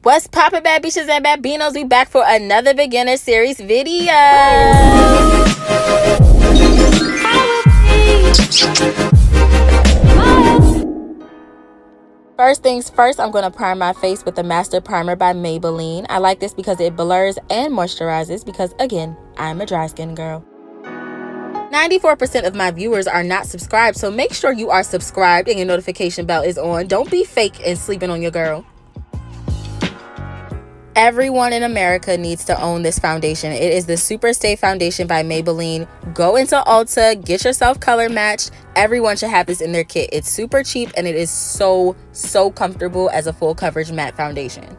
What's poppin', bad bitches and babinos? We back for another beginner series video. First things first, I'm going to prime my face with the Master Primer by Maybelline. I like this because it blurs and moisturizes because, again, I'm a dry skin girl. 94% of my viewers are not subscribed, so make sure you are subscribed and your notification bell is on. Don't be fake and sleeping on your girl. Everyone in America needs to own this foundation. It is the Super Stay Foundation by Maybelline. Go into Ulta, get yourself color matched. Everyone should have this in their kit. It's super cheap and it is so comfortable as a full coverage matte foundation.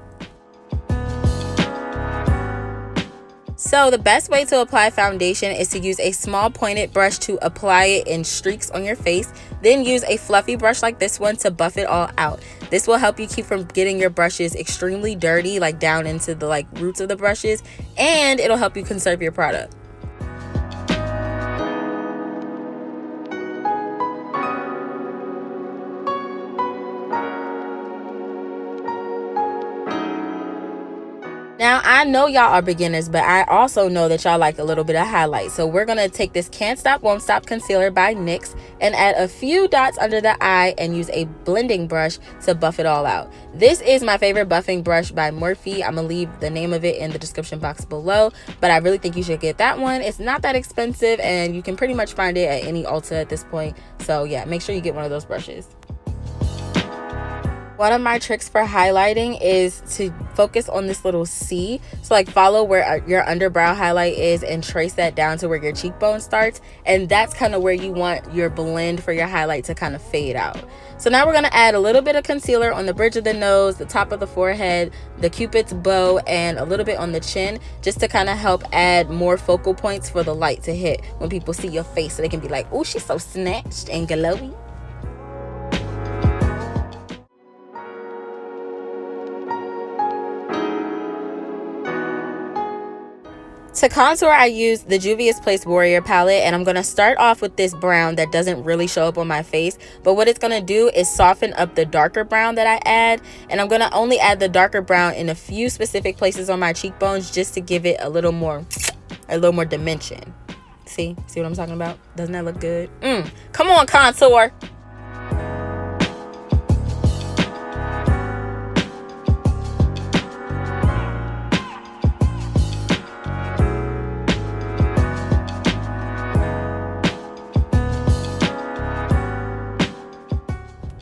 So the best way to apply foundation is to use a small pointed brush to apply it in streaks on your face. Then use a fluffy brush like this one to buff it all out. This will help you keep from getting your brushes extremely dirty, like down into the roots of the brushes, and it'll help you conserve your product. Now, I know y'all are beginners, but I also know that y'all like a little bit of highlight. So we're going to take this Can't Stop Won't Stop Concealer by NYX and add a few dots under the eye and use a blending brush to buff it all out. This is my favorite buffing brush by Morphe. I'm going to leave the name of it in the description box below, but I really think you should get that one. It's not that expensive and you can pretty much find it at any Ulta at this point. So yeah, make sure you get one of those brushes. One of my tricks for highlighting is to focus on this little C. So follow where your underbrow highlight is and trace that down to where your cheekbone starts. And that's kind of where you want your blend for your highlight to kind of fade out. So now we're going to add a little bit of concealer on the bridge of the nose, the top of the forehead, the Cupid's bow, and a little bit on the chin, just to kind of help add more focal points for the light to hit when people see your face, so they can be like, oh, she's so snatched and glowy. To contour, I use the Juvia's Place Warrior palette, and I'm going to start off with this brown that doesn't really show up on my face, but what it's going to do is soften up the darker brown that I add, and I'm going to only add the darker brown in a few specific places on my cheekbones just to give it a little more dimension. See what I'm talking about? Doesn't that look good? Come on, contour.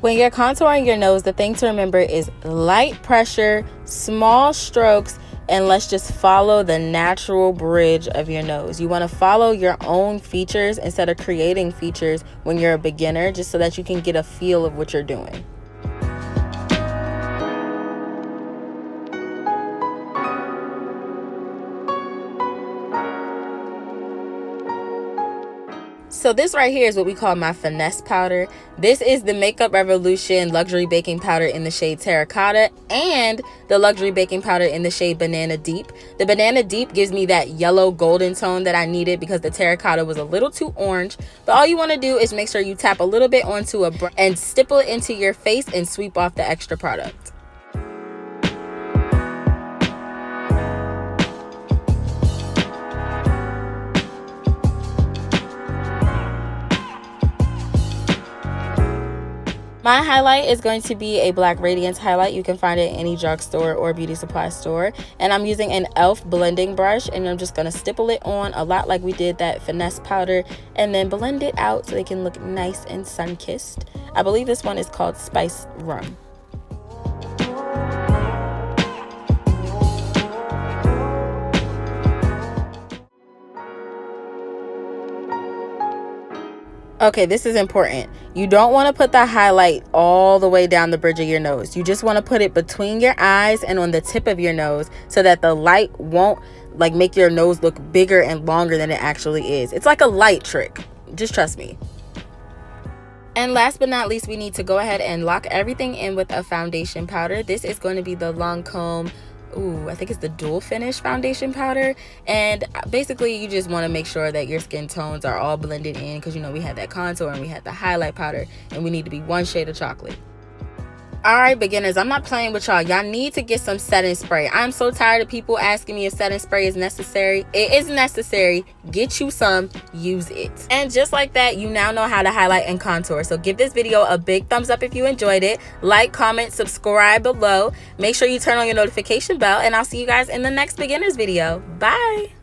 When you're contouring your nose, the thing to remember is light pressure, small strokes, and let's just follow the natural bridge of your nose. You want to follow your own features instead of creating features when you're a beginner, just so that you can get a feel of what you're doing. So this right here is what we call my finesse powder. This is the Makeup Revolution Luxury Baking Powder in the shade Terracotta and the Luxury Baking Powder in the shade Banana Deep. The Banana Deep gives me that yellow golden tone that I needed because the Terracotta was a little too orange. But all you want to do is make sure you tap a little bit onto a brush and stipple it into your face and sweep off the extra product. My highlight is going to be a black Radiance highlight. You can find it in any drugstore or beauty supply store. And I'm using an e.l.f. blending brush, and I'm just going to stipple it on a lot like we did that finesse powder, and then blend it out so they can look nice and sun-kissed. I believe this one is called Spice Rum. Okay, this is important. You don't want to put the highlight all the way down the bridge of your nose. You just want to put it between your eyes and on the tip of your nose so that the light won't make your nose look bigger and longer than it actually is. It's like a light trick. Just trust me. And last but not least, we need to go ahead and lock everything in with a foundation powder. This is going to be the Lancôme, I think it's the Dual Finish foundation powder. And basically, you just want to make sure that your skin tones are all blended in, because, you know, we had that contour and we had the highlight powder, and we need to be one shade of chocolate. All right, beginners, I'm not playing with y'all. Y'all need to get some setting spray. I'm so tired of people asking me if setting spray is necessary. It is necessary. Get you some, use it. And just like that, you now know how to highlight and contour. So give this video a big thumbs up if you enjoyed it. Like, comment, subscribe below. Make sure you turn on your notification bell, and I'll see you guys in the next beginners video. Bye.